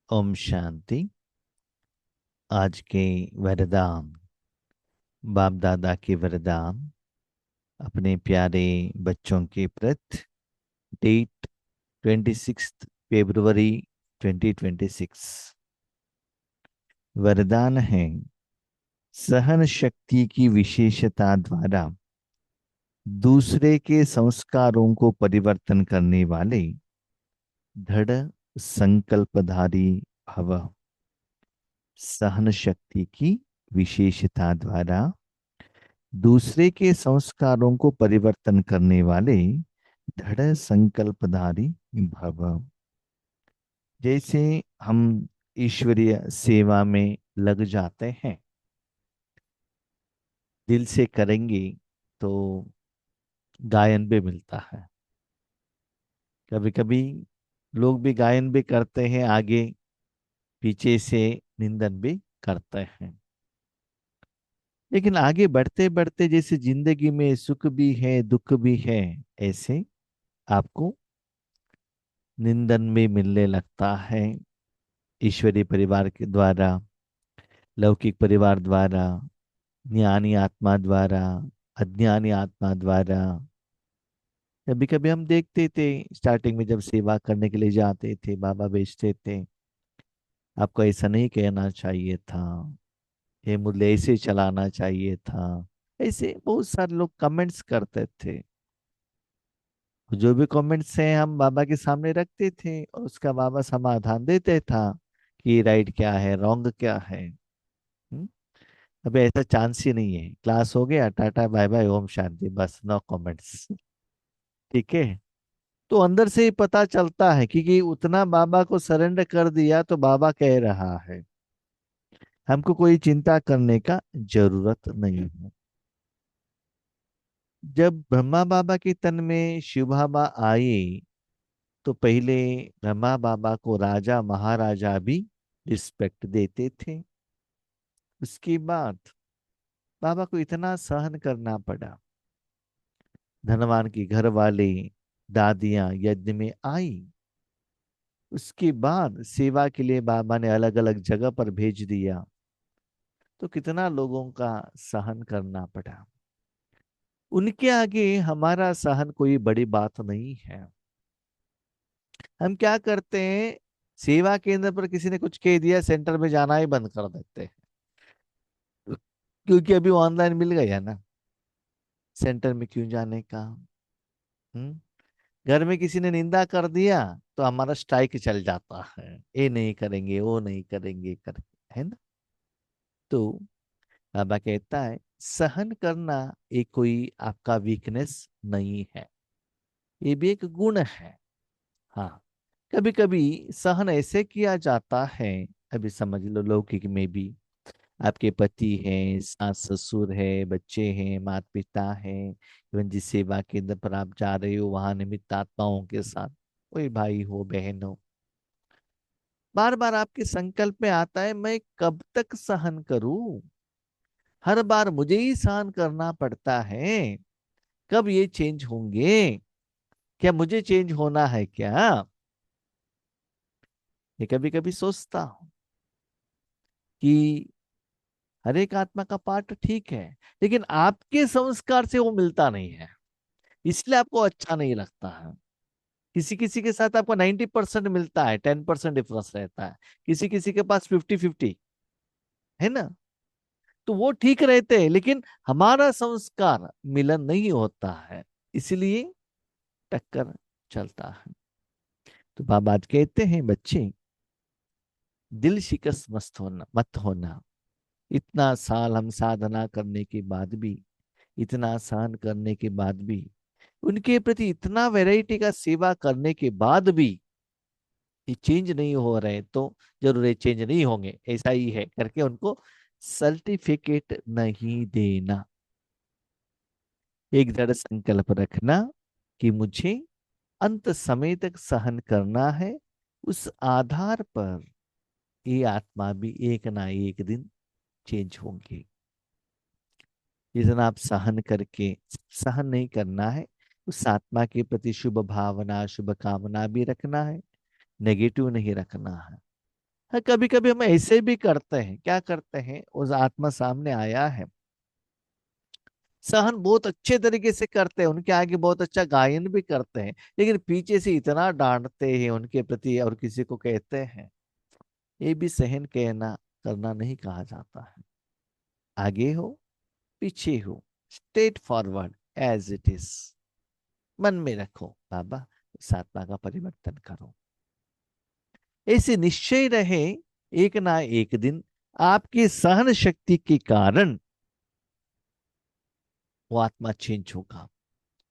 ओम शांति। आज के वरदान, बाप दादा के वरदान अपने प्यारे बच्चों के प्रति। डेट 26 फरवरी 2026। वरदान है, सहन शक्ति की विशेषता द्वारा दूसरे के संस्कारों को परिवर्तन करने वाले दृढ़ संकल्पधारी भव। सहन शक्ति की विशेषता द्वारा दूसरे के संस्कारों को परिवर्तन करने वाले दृढ़ संकल्पधारी भव। जैसे हम ईश्वरीय सेवा में लग जाते हैं, दिल से करेंगे तो गायन भी मिलता है। कभी कभी लोग भी गायन भी करते हैं, आगे पीछे से निंदन भी करते हैं। लेकिन आगे बढ़ते बढ़ते जैसे जिंदगी में सुख भी है दुख भी है, ऐसे आपको निंदन भी मिलने लगता है। ईश्वरीय परिवार के द्वारा, लौकिक परिवार द्वारा, ज्ञानी आत्मा द्वारा, अज्ञानी आत्मा द्वारा। कभी कभी हम देखते थे, स्टार्टिंग में जब सेवा करने के लिए जाते थे, बाबा भेजते थे, आपको ऐसा नहीं कहना चाहिए था, ये मुझे ऐसे चलाना चाहिए था। ऐसे बहुत सारे लोग कमेंट्स करते थे। जो भी कमेंट्स हैं हम बाबा के सामने रखते थे और उसका बाबा समाधान देते था कि राइट क्या है, रॉन्ग क्या है। हम्म? अबे ऐसा चांस ही नहीं है। क्लास हो गया, tata bye bye, Om Shanti, बस नो कमेंट्स। ठीक है। तो अंदर से ही पता चलता है कि उतना बाबा को सरेंडर कर दिया तो बाबा कह रहा है, हमको कोई चिंता करने का जरूरत नहीं है। जब ब्रह्मा बाबा के तन में शिव बाबा आए तो पहले ब्रह्मा बाबा को राजा महाराजा भी रिस्पेक्ट देते थे। उसके बाद बाबा को इतना सहन करना पड़ा। धनवान की घर वाले दादियां यज्ञ में आई। उसके बाद सेवा के लिए बाबा ने अलग अलग जगह पर भेज दिया, तो कितना लोगों का सहन करना पड़ा। उनके आगे हमारा सहन कोई बड़ी बात नहीं है। हम क्या करते हैं, सेवा केंद्र पर किसी ने कुछ कह दिया, सेंटर में जाना ही बंद कर देते हैं, क्योंकि अभी ऑनलाइन मिल गया ना, सेंटर में क्यों जाने का। हम्म। घर में किसी ने निंदा कर दिया तो हमारा स्ट्राइक चल जाता है, ये नहीं करेंगे वो नहीं करेंगे कर, है ना। तो बाबा कहता है, सहन करना ये कोई आपका वीकनेस नहीं है, ये भी एक गुण है। हाँ, कभी कभी सहन ऐसे किया जाता है। अभी समझ लो, लौकिक में भी आपके पति हैं, सास ससुर है, बच्चे हैं, माता पिता हैं, इवन जिस सेवा केंद्र पर आप जा रहे हो वहां निमित्त आत्माओं के साथ कोई भाई हो बहन हो, बार बार आपके संकल्प में आता है, मैं कब तक सहन करूं, हर बार मुझे ही सहन करना पड़ता है, कब ये चेंज होंगे, क्या मुझे चेंज होना है क्या। ये कभी कभी सोचता हूं कि हर एक आत्मा का पार्ट ठीक है, लेकिन आपके संस्कार से वो मिलता नहीं है, इसलिए आपको अच्छा नहीं लगता है। किसी किसी के साथ आपको 90% मिलता है, 10% डिफरेंस रहता है, किसी किसी के पास 50-50, है ना। तो वो ठीक रहते हैं, लेकिन हमारा संस्कार मिलन नहीं होता है, इसलिए टक्कर चलता है। तो बाबा आज कहते हैं, बच्चे दिल शिकस्त मत होना। इतना साल हम साधना करने के बाद भी, इतना सहन करने के बाद भी, उनके प्रति इतना वैरायटी का सेवा करने के बाद भी ये चेंज नहीं हो रहे, तो जरूर ये चेंज नहीं होंगे, ऐसा ही है करके उनको सर्टिफिकेट नहीं देना। एक दृढ़ संकल्प रखना कि मुझे अंत समय तक सहन करना है। उस आधार पर ये आत्मा भी एक ना एक दिन चेंज होंगी। जितना आप सहन करके, सहन नहीं करना है, उस आत्मा के प्रति शुभ भावना शुभ कामना भी रखना है, नेगेटिव नहीं रखना है। हाँ, कभी कभी हम ऐसे भी करते हैं, क्या करते हैं, उस आत्मा सामने आया है, सहन बहुत अच्छे तरीके से करते हैं, उनके आगे बहुत अच्छा गायन भी करते हैं, लेकिन पीछे से इतना डांटते हैं उनके प्रति और किसी को कहते हैं, ये भी सहन कहना करना नहीं कहा जाता है। आगे हो, पीछे हो, straight forward as it is, मन में रखो बाबा, इस आत्मा का परिवर्तन करो। ऐसे निश्चय रहे, एक ना एक दिन आपकी सहन शक्ति के कारण वो आत्मा चेंज होगा।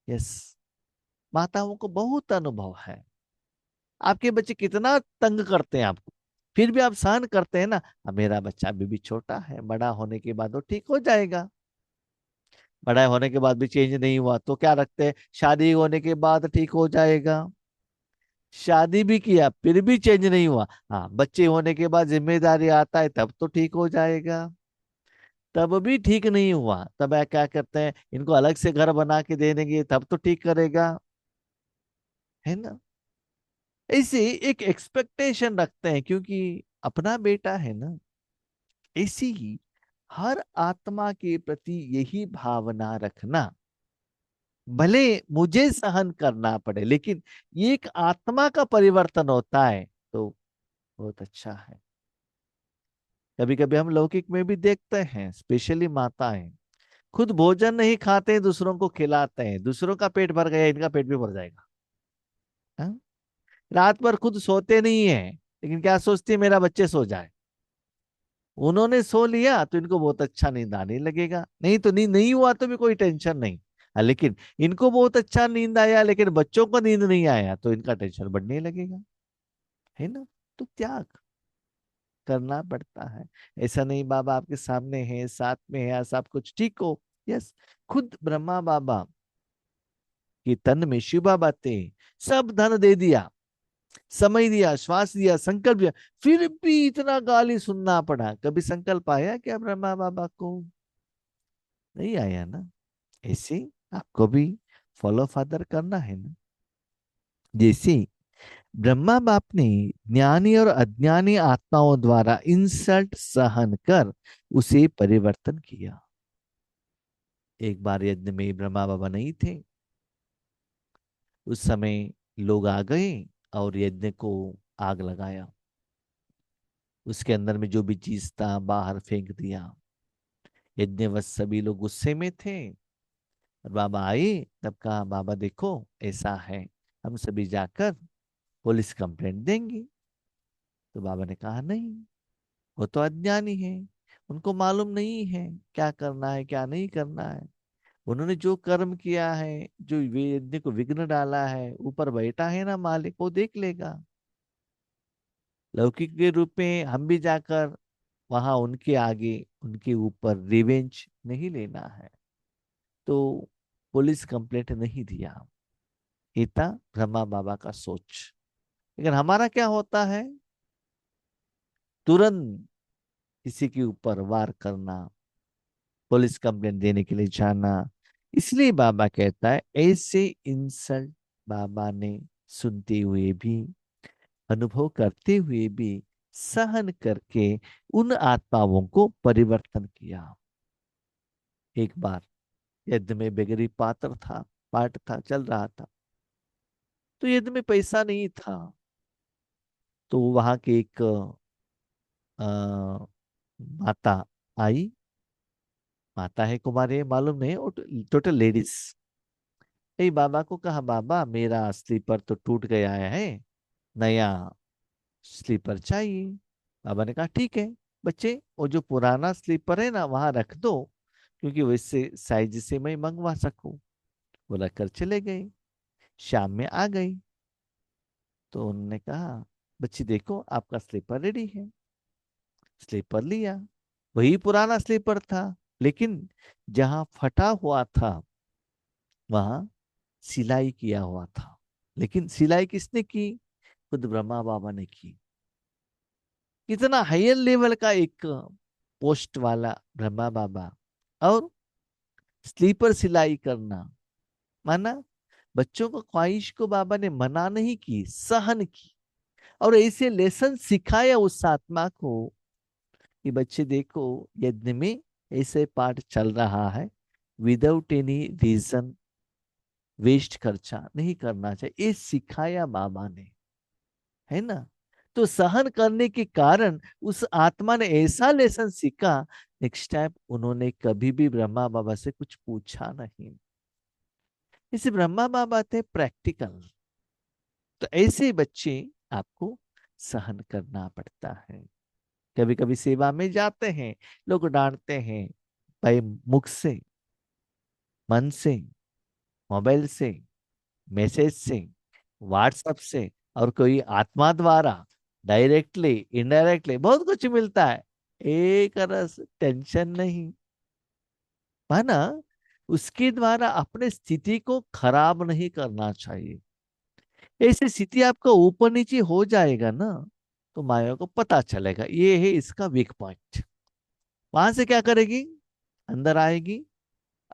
यस, माताओं को बहुत अनुभव है। आपके बच्चे कितना तंग करते हैं आपको, फिर भी आप सहन करते हैं ना, अब मेरा बच्चा अभी भी छोटा है, बड़ा होने के बाद वो ठीक हो जाएगा। बड़ा होने के बाद भी चेंज नहीं हुआ तो क्या रखते हैं, शादी होने के बाद ठीक हो जाएगा। शादी भी किया फिर भी चेंज नहीं हुआ, हाँ बच्चे होने के बाद जिम्मेदारी आता है तब तो ठीक हो जाएगा। तब भी ठीक नहीं हुआ, तब क्या करते हैं, इनको अलग से घर बना के दे देंगे तब तो ठीक करेगा, है ना। ऐसे एक एक्सपेक्टेशन रखते हैं क्योंकि अपना बेटा है ना। ऐसी ही हर आत्मा के प्रति यही भावना रखना, भले मुझे सहन करना पड़े लेकिन ये एक आत्मा का परिवर्तन होता है तो बहुत अच्छा है। कभी कभी हम लौकिक में भी देखते हैं, स्पेशली माताएं खुद भोजन नहीं खाते, दूसरों को खिलाते हैं, दूसरों का पेट भर गया इनका पेट भी भर जाएगा। हाँ? रात भर खुद सोते नहीं है, लेकिन क्या सोचती है, मेरा बच्चे सो जाए। उन्होंने सो लिया तो इनको बहुत अच्छा नींद आने लगेगा, नहीं तो नींद नहीं हुआ तो भी कोई टेंशन नहीं। लेकिन इनको बहुत अच्छा नींद आया लेकिन बच्चों को नींद नहीं आया तो इनका टेंशन बढ़ने लगेगा, है ना। तो त्याग करना पड़ता है। ऐसा नहीं बाबा आपके सामने है, साथ में है, सब कुछ ठीक हो। यस, खुद ब्रह्मा बाबा की तन में शिवा बातें, सब धन दे दिया, समय दिया, श्वास दिया, संकल्प दिया, फिर भी इतना गाली सुनना पड़ा। कभी संकल्प आया क्या ब्रह्मा बाबा को? नहीं आया ना। ऐसे आपको भी फॉलो फादर करना है ना। जैसे ब्रह्मा बाप ने ज्ञानी और अज्ञानी आत्माओं द्वारा इंसल्ट सहन कर उसे परिवर्तन किया। एक बार यज्ञ में ब्रह्मा बाबा नहीं थे, उस समय लोग आ गए और यज्ञ को आग लगाया, उसके अंदर में जो भी चीज था बाहर फेंक दिया। यज्ञवश सभी लोग गुस्से में थे, और बाबा आए, तब कहा बाबा देखो ऐसा है, हम सभी जाकर पुलिस कंप्लेंट देंगे। तो बाबा ने कहा नहीं, वो तो अज्ञानी है, उनको मालूम नहीं है क्या करना है क्या नहीं करना है। उन्होंने जो कर्म किया है, जो यज्ञ को विघ्न डाला है, ऊपर बैठा है ना मालिक, वो देख लेगा। लौकिक के रूप में हम भी जाकर वहां उनके आगे उनके ऊपर रिवेंज नहीं लेना है, तो पुलिस कंप्लेंट नहीं दिया। ये था ब्रह्मा बाबा का सोच। लेकिन हमारा क्या होता है, तुरंत किसी के ऊपर वार करना, पुलिस कंप्लेंट देने के लिए जाना। इसलिए बाबा कहता है ऐसे इंसल्ट बाबा ने सुनते हुए भी, अनुभव करते हुए भी, सहन करके उन आत्माओं को परिवर्तन किया। एक बार यज्ञ में बेगरी पात्र था, पाठ था, चल रहा था, तो यज्ञ में पैसा नहीं था। तो वहां के एक माता आई, माता है कुमारी मालूम नहीं, टोटल लेडीज। यही बाबा को कहा बाबा मेरा स्लीपर तो टूट गया है, नया स्लीपर चाहिए। बाबा ने कहा ठीक है बच्चे, वो जो पुराना स्लीपर है ना वहां रख दो, क्योंकि वैसे साइज से मैं मंगवा सकूं। वो रख कर चले गए, शाम में आ गई। तो उन्होंने कहा बच्ची देखो आपका स्लीपर रेडी है। स्लीपर लिया, वही पुराना स्लीपर था, लेकिन जहां फटा हुआ था वहां सिलाई किया हुआ था। लेकिन सिलाई किसने की? खुद ब्रह्मा बाबा ने की। कितना हायर लेवल का एक पोस्ट वाला ब्रह्मा बाबा, और स्लीपर सिलाई करना, माना बच्चों को ख्वाहिश को बाबा ने मना नहीं की, सहन की। और ऐसे लेसन सिखाया उस आत्मा को कि बच्चे देखो, यज्ञ में ऐसे पाठ चल रहा है, विदाउट एनी रीजन वेस्ट खर्चा नहीं करना चाहिए, ये सिखाया बाबा ने, है ना। तो सहन करने के कारण उस आत्मा ने ऐसा लेसन सीखा, नेक्स्ट टाइम उन्होंने कभी भी ब्रह्मा बाबा से कुछ पूछा नहीं। इसे ब्रह्मा बाबा थे प्रैक्टिकल। तो ऐसे बच्चे आपको सहन करना पड़ता है। कभी कभी सेवा में जाते हैं, लोग डांटते हैं, भाई मुख से, मन से, मोबाइल से, मैसेज से, व्हाट्सएप से, और कोई आत्मा द्वारा, डायरेक्टली इनडायरेक्टली बहुत कुछ मिलता है। एक रस टेंशन नहीं, है ना। उसके द्वारा अपने स्थिति को खराब नहीं करना चाहिए। ऐसी स्थिति आपका ऊपर नीचे हो जाएगा ना, तो माया को पता चलेगा ये है इसका वीक पॉइंट। वहां से क्या करेगी, अंदर आएगी,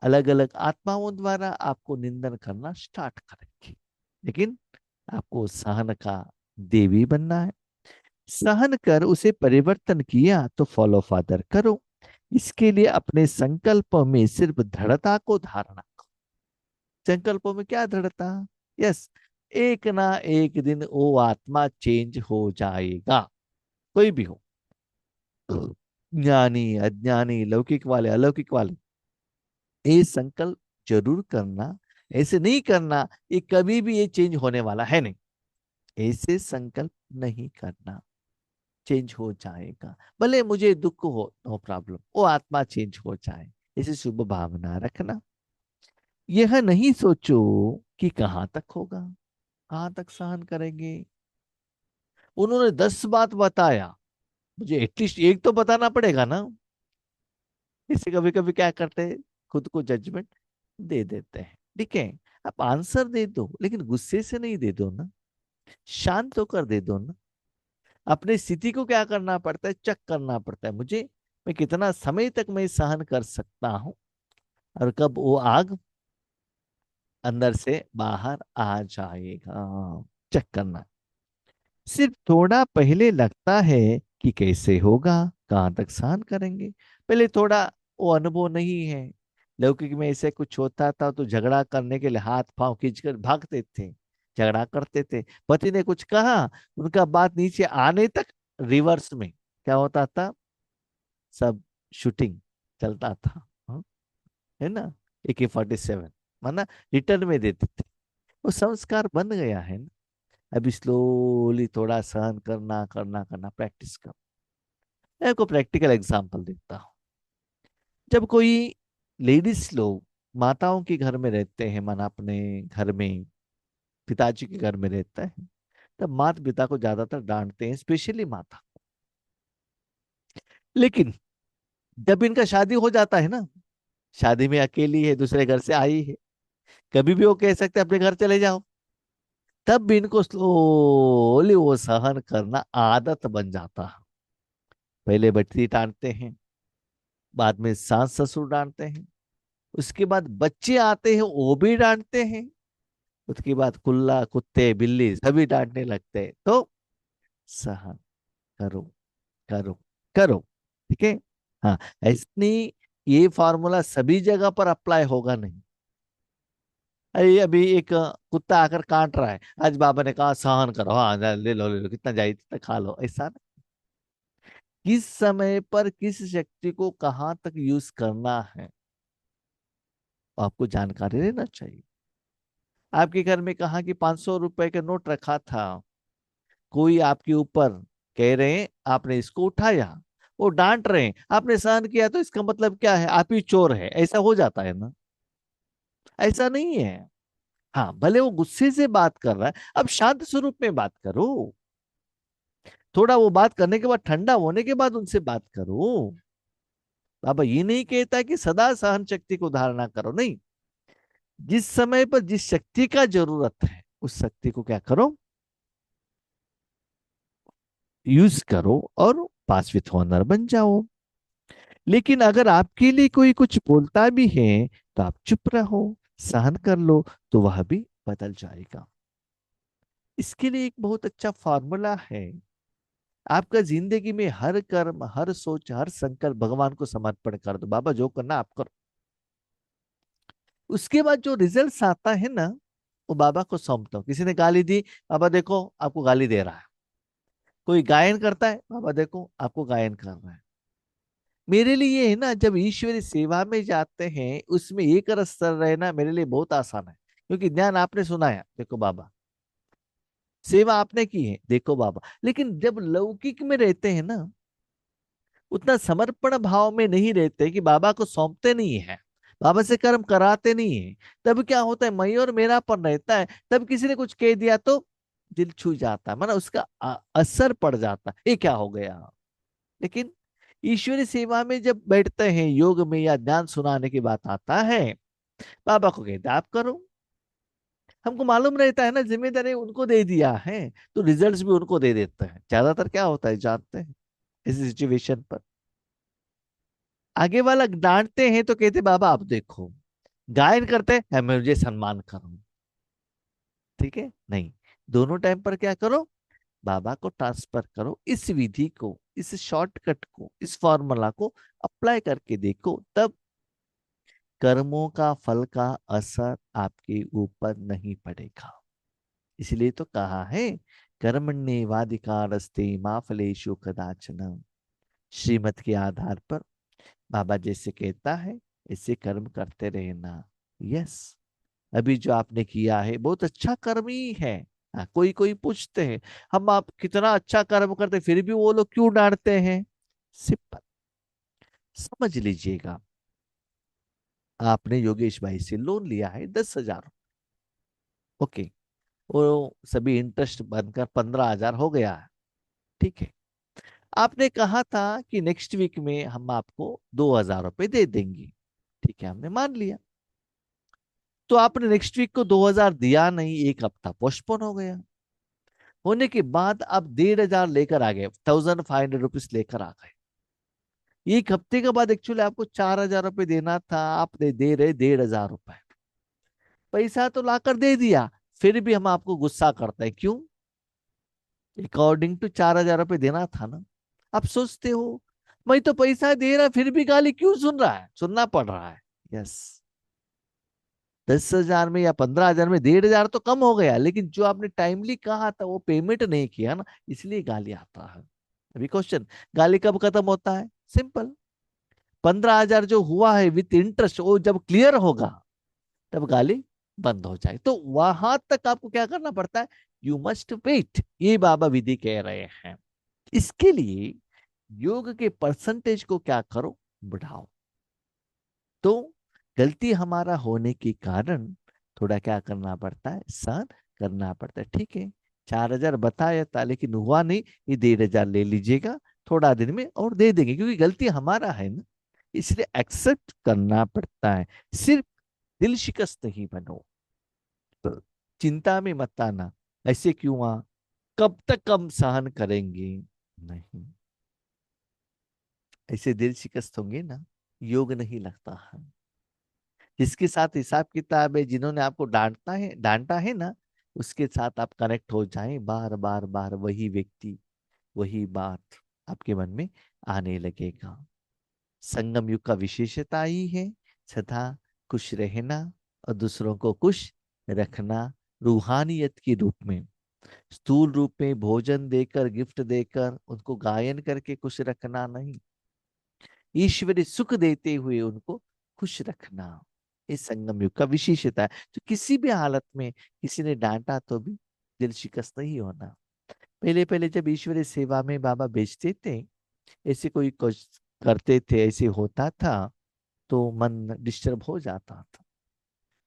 अलग अलग आत्माओं द्वारा आपको निंदन करना स्टार्ट करेगी। लेकिन आपको सहन का देवी बनना है। सहन कर उसे परिवर्तन किया तो फॉलो फादर करो। इसके लिए अपने संकल्पों में सिर्फ दृढ़ता को धारणा करो। संकल्पों में क्या दृढ़ता, यस, एक ना एक दिन वो आत्मा चेंज हो जाएगा, कोई भी हो, ज्ञानी अज्ञानी, लौकिक वाले अलौकिक वाले। ये संकल्प जरूर करना, ऐसे नहीं करना ये कभी भी ये चेंज होने वाला है नहीं, ऐसे संकल्प नहीं करना। चेंज हो जाएगा, भले मुझे दुख हो, नो प्रॉब्लम, वो आत्मा चेंज हो जाए, ऐसी शुभ भावना रखना। यह नहीं सोचो कि कहां तक होगा, कहां तक सहन करेंगे। उन्होंने 10 बात बताया, मुझे एटलीस्ट एक तो बताना पड़ेगा ना। इसे कभी कभी क्या करते हैं, खुद को जजमेंट दे देते हैं। ठीक है, आप आंसर दे दो, लेकिन गुस्से से नहीं दे दो ना, शांत होकर दे दो ना। अपनी स्थिति को क्या करना पड़ता है, चेक करना पड़ता है मुझे, मैं कितना समय तक मैं सहन कर सकता हूं, और कब वो आग अंदर से बाहर आ जाएगा, चेक करना। सिर्फ थोड़ा पहले लगता है कि कैसे होगा, कहां तक सहन करेंगे, पहले थोड़ा वो अनुभव नहीं है। लौकिक में ऐसे कुछ होता था तो झगड़ा करने के लिए हाथ पांव खींचकर भागते थे, झगड़ा करते थे। पति ने कुछ कहा, उनका बात नीचे आने तक रिवर्स में क्या होता था, सब शूटिंग चलता था। हाँ, है ना, AK-47, माना रिटर्न में देते थे। वो संस्कार बन गया है ना। अभी स्लोली थोड़ा सहन करना करना करना प्रैक्टिस करो। मैं आपको प्रैक्टिकल एग्जांपल देता हूँ। जब कोई लेडीज लोग माताओं के घर में रहते हैं, माना अपने घर में पिताजी के घर में रहता है, तब माता पिता को ज्यादातर डांटते हैं, स्पेशली माता। लेकिन जब इनका शादी हो जाता है ना, शादी में अकेली है, दूसरे घर से आई है, कभी भी वो कह सकते हैं अपने घर चले जाओ। तब भी इनको स्लोली वो सहन करना आदत बन जाता है। पहले बच्ची डांटते हैं, बाद में सास ससुर डांटते हैं, उसके बाद बच्चे आते हैं वो भी डांटते हैं, उसके बाद कुल्ला कुत्ते बिल्ली सभी डांटने लगते हैं। तो सहन करो, करो, करो। ठीक है। हाँ, ऐसी ये फॉर्मूला सभी जगह पर अप्लाई होगा नहीं। अरे अभी एक कुत्ता आकर काट रहा है, आज बाबा ने कहा सहन करो, हाँ ले लो कितना चाहिए कितना खा लो, ऐसा नहीं। किस समय पर किस शक्ति को कहाँ तक यूज करना है, आपको जानकारी रहना चाहिए। आपके घर में कहा कि 500 रुपए का नोट रखा था, कोई आपके ऊपर कह रहे हैं आपने इसको उठाया, वो डांट रहे हैं, आपने सहन किया, तो इसका मतलब क्या है, आप ही चोर है, ऐसा हो जाता है ना। ऐसा नहीं है। हाँ, भले वो गुस्से से बात कर रहा है, अब शांत स्वरूप में बात करो। थोड़ा वो बात करने के बाद ठंडा होने के बाद उनसे बात करो। बाबा ये नहीं कहता कि सदा सहन शक्ति को धारणा करो, नहीं। जिस समय पर जिस शक्ति का जरूरत है उस शक्ति को क्या करो, यूज करो, और पास विथ ऑनर बन जाओ। लेकिन अगर आपके लिए कोई कुछ बोलता भी है तो आप चुप रहो, सहन कर लो, तो वह भी बदल जाएगा। इसके लिए एक बहुत अच्छा फॉर्मूला है। आपका जिंदगी में हर कर्म, हर सोच, हर संकल्प भगवान को समर्पण कर दो, बाबा जो करना आप करो। उसके बाद जो रिजल्ट्स आता है ना, वो बाबा को सौंपता हूँ। किसी ने गाली दी, बाबा देखो आपको गाली दे रहा है। कोई गायन करता है, बाबा देखो आपको गायन कर रहा है। मेरे लिए है ना, जब ईश्वरी सेवा में जाते हैं उसमें एक रस चल रहना मेरे लिए बहुत आसान है, क्योंकि ज्ञान आपने सुनाया, देखो बाबा। सेवा आपने की है, देखो बाबा। लेकिन जब लौकिक में रहते हैं ना, उतना समर्पण भाव में नहीं रहते कि बाबा को सौंपते नहीं है, बाबा से कर्म कराते नहीं है, तब क्या होता है, मैं और मेरापन रहता है। तब किसी ने कुछ कह दिया तो दिल छू जाता है, माना उसका असर पड़ जाता है, ये क्या हो गया। लेकिन ईश्वरी सेवा में जब बैठते हैं, योग में या ज्ञान सुनाने की बात आता है, बाबा को कहते हैं आप करो। हमको मालूम रहता है ना, जिम्मेदारी उनको दे दिया है, तो रिजल्ट्स भी उनको दे देते हैं। ज्यादातर क्या होता है जानते हैं, इस सिचुएशन पर आगे वाला डांटते हैं तो कहते बाबा आप देखो, गायन करते हैं मुझे सम्मान करो। ठीक है, नहीं, दोनों टाइम पर क्या करो, बाबा को ट्रांसफर करो। इस विधि को, इस शॉर्टकट को, इस फॉर्मूला को अप्लाई करके देखो, तब कर्मों का फल का असर आपके ऊपर नहीं पड़ेगा। इसलिए तो कहा है, कर्मण्येवाधिकारस्ते मा फलेषु कदाचन। श्रीमत के आधार पर बाबा जैसे कहता है ऐसे कर्म करते रहना। यस, अभी जो आपने किया है बहुत अच्छा कर्म ही है। हाँ, कोई कोई पूछते हैं, हम आप कितना अच्छा कर्म करते फिर भी वो लोग क्यों डांटते हैं। सिंपल, समझ लीजिएगा। आपने योगेश भाई से लोन लिया है 10,000, ओके, वो सभी इंटरेस्ट बनकर 15,000 हो गया है। ठीक है, आपने कहा था कि नेक्स्ट वीक में हम आपको 2,000 रुपये दे देंगे। ठीक है, हमने मान लिया। तो आपने नेक्स्ट वीक को 2,000 दिया नहीं, एक हफ्ता पोस्टपोन हो गया। होने के बाद आप 1,500 लेकर आ गए, 1,500 रुपीज लेकर आ गए। एक हफ्ते के बाद एक्चुअली आपको 4,000 रुपये देना था, आप दे रहे 1,500 रुपये। पैसा तो लाकर दे दिया, फिर भी हम आपको गुस्सा करते हैं, क्यों। अकॉर्डिंग टू 4,000 रुपये देना था ना। आप सोचते हो मैं तो पैसा दे रहा फिर भी गाली क्यों सुन रहा है, सुनना पड़ रहा है। यस, 10,000 में या 15,000 में 1,500 तो कम हो गया, लेकिन जो आपने टाइमली कहा था वो पेमेंट नहीं किया ना, इसलिए गाली आता है। अभी क्वेश्चन, गाली कब खत्म होता है, सिंपल, 15,000 जो हुआ है विथ इंटरेस्ट वो जब क्लियर होगा तब गाली बंद हो जाए। तो वहां तक आपको क्या करना पड़ता है, यू मस्ट वेट, ये बाबा विधि कह रहे हैं। इसके लिए योग के परसेंटेज को क्या करो, बढ़ाओ। तो गलती हमारा होने के कारण थोड़ा क्या करना पड़ता है, सहन करना पड़ता है। ठीक है, 4,000 बताया था लेकिन हुआ नहीं, ये 1,500 ले लीजिएगा, थोड़ा दिन में और दे देंगे, क्योंकि गलती हमारा है ना, इसलिए एक्सेप्ट करना पड़ता है। सिर्फ दिल शिकस्त ही बनो, तो चिंता में मत आना, ऐसे क्यों हुआ, कब तक हम सहन करेंगे, नहीं, ऐसे दिल शिकस्त होंगे ना, योग नहीं लगता है। जिसके साथ हिसाब किताब है, जिन्होंने आपको डांटा है ना, उसके साथ आप कनेक्ट हो जाएं, बार बार बार वही व्यक्ति, वही बात आपके मन में आने लगेगा। संगम युग का विशेषता ही है सदा खुश रहना और दूसरों को खुश रखना, रूहानियत के रूप में, स्थूल रूप में भोजन देकर, गिफ्ट देकर, उनको गायन करके खुश रखना नहीं, ईश्वरी सुख देते हुए उनको खुश रखना। इस संगम युग का विशेषता है। तो किसी भी हालत में किसी ने डांटा तो भी दिल शिकस्त नहीं होना। पहले पहले जब ईश्वरी सेवा में बाबा बेचते थे, ऐसे कोई कुछ करते थे, ऐसे होता था, तो मन डिस्टर्ब हो जाता था।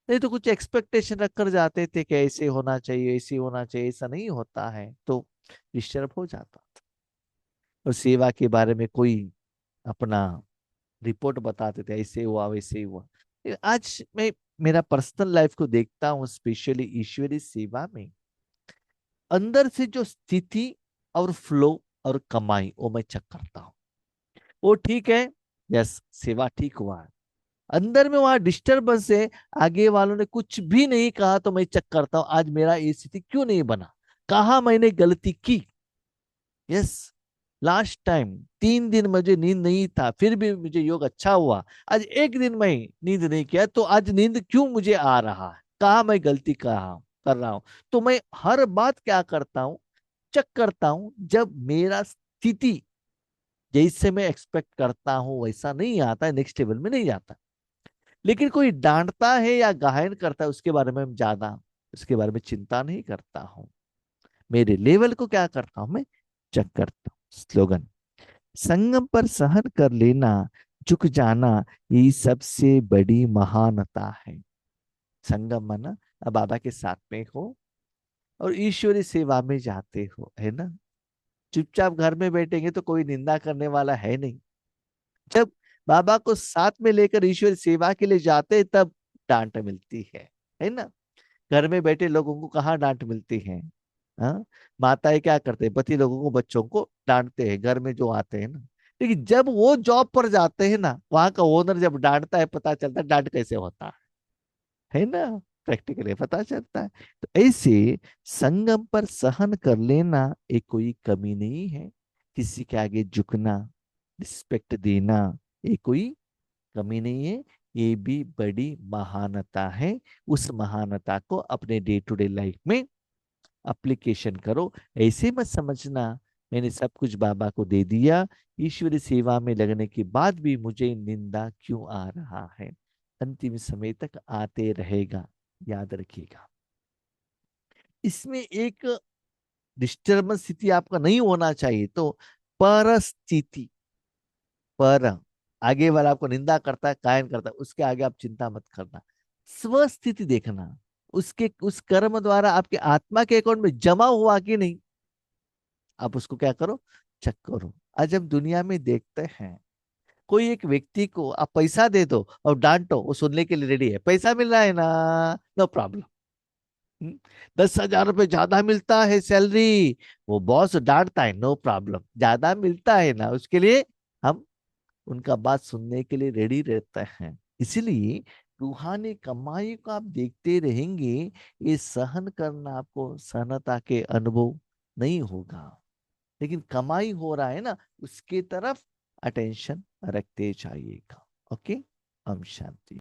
नहीं तो कुछ एक्सपेक्टेशन रख कर जाते थे कि ऐसे होना चाहिए, ऐसे होना चाहिए, ऐसा नहीं होता है, तो डिस्टर्ब हो जाता था। और सेवा के बारे में कोई अपना रिपोर्ट बताते थे, ऐसे हुआ वैसे हुआ। आज मैं मेरा पर्सनल लाइफ को देखता हूँ, स्पेशली ईश्वरी सेवा में, अंदर से जो स्थिति और फ्लो और कमाई वो मैं चेक करता हूँ। वो ठीक है, यस, सेवा ठीक हुआ है। अंदर में वहां डिस्टर्बेंस है, आगे वालों ने कुछ भी नहीं कहा तो मैं चेक करता हूँ आज मेरा ये स्थिति क्यों नहीं बना, कहाँ मैंने गलती की। यस, लास्ट टाइम 3 दिन मुझे नींद नहीं था, फिर भी मुझे योग अच्छा हुआ। आज एक दिन मैं नींद नहीं किया, तो आज नींद क्यों मुझे आ रहा है, कहाँ मैं गलती कर रहा हूं। तो मैं हर बात क्या करता हूँ, चेक करता हूं। जब मेरा स्थिति जैसे मैं एक्सपेक्ट करता हूं वैसा नहीं आता है, नेक्स्ट लेवल में नहीं जाता, लेकिन कोई डांटता है या गायन करता है, उसके बारे में ज्यादा उसके बारे में चिंता नहीं करता हूं। मेरे लेवल को क्या करता हूं, मैं चेक करता हूं। स्लोगन, संगम पर सहन कर लेना, झुक जाना, ये सबसे बड़ी महानता है। संगम माना अब बाबा के साथ में हो और ईश्वरी सेवा में जाते हो, है ना। चुपचाप घर में बैठेंगे तो कोई निंदा करने वाला है नहीं। जब बाबा को साथ में लेकर ईश्वरी सेवा के लिए जाते हैं, तब डांट मिलती है ना। घर में बैठे लोगों को कहाँ डांट मिलती है। हाँ, माताएं क्या करते हैं, पति लोगों को, बच्चों को डांटते हैं घर में जो आते हैं ना। लेकिन जब वो जॉब पर जाते हैं ना, वहां का ओनर जब डांटता है, पता चलता है डांट कैसे होता है ना। प्रैक्टिकली पता चलता है। तो ऐसे संगम पर सहन कर लेना एक कोई कमी नहीं है। किसी के आगे झुकना, रिस्पेक्ट देना, ये कोई कमी नहीं है, ये भी बड़ी महानता है। उस महानता को अपने डे टू डे लाइफ में एप्लीकेशन करो। ऐसे मत समझना मैंने सब कुछ बाबा को दे दिया, ईश्वरी सेवा में लगने के बाद भी मुझे निंदा क्यों आ रहा है। अंतिम समय तक आते रहेगा, याद रखिएगा। इसमें एक डिस्टर्बेंस स्थिति आपका नहीं होना चाहिए। तो परिस्थिति, पर आगे वाला आपको निंदा करता है, कायन करता है, उसके आगे आप चिंता मत करना। स्वस्थिति देखना, उसके उस कर्म द्वारा आपके आत्मा के अकाउंट में जमा हुआ कि नहीं, आप उसको क्या करो, चेक करो। आज हम दुनिया में देखते हैं, कोई एक व्यक्ति को आप पैसा दे दो और डांटो, वो सुनने के लिए रेडी है। पैसा मिल रहा है ना, नो प्रॉब्लम। 10,000 रुपये ज्यादा मिलता है सैलरी, वो बॉस डांटता है, नो प्रॉब्लम। ज्यादा मिलता है ना, उसके लिए हम उनका बात सुनने के लिए रेडी रहते हैं। इसलिए रूहानी कमाई को आप देखते रहेंगे, ये सहन करना आपको सहनता के अनुभव नहीं होगा। लेकिन कमाई हो रहा है ना, उसके तरफ अटेंशन रखते जाइएगा। ओके, हम शांति।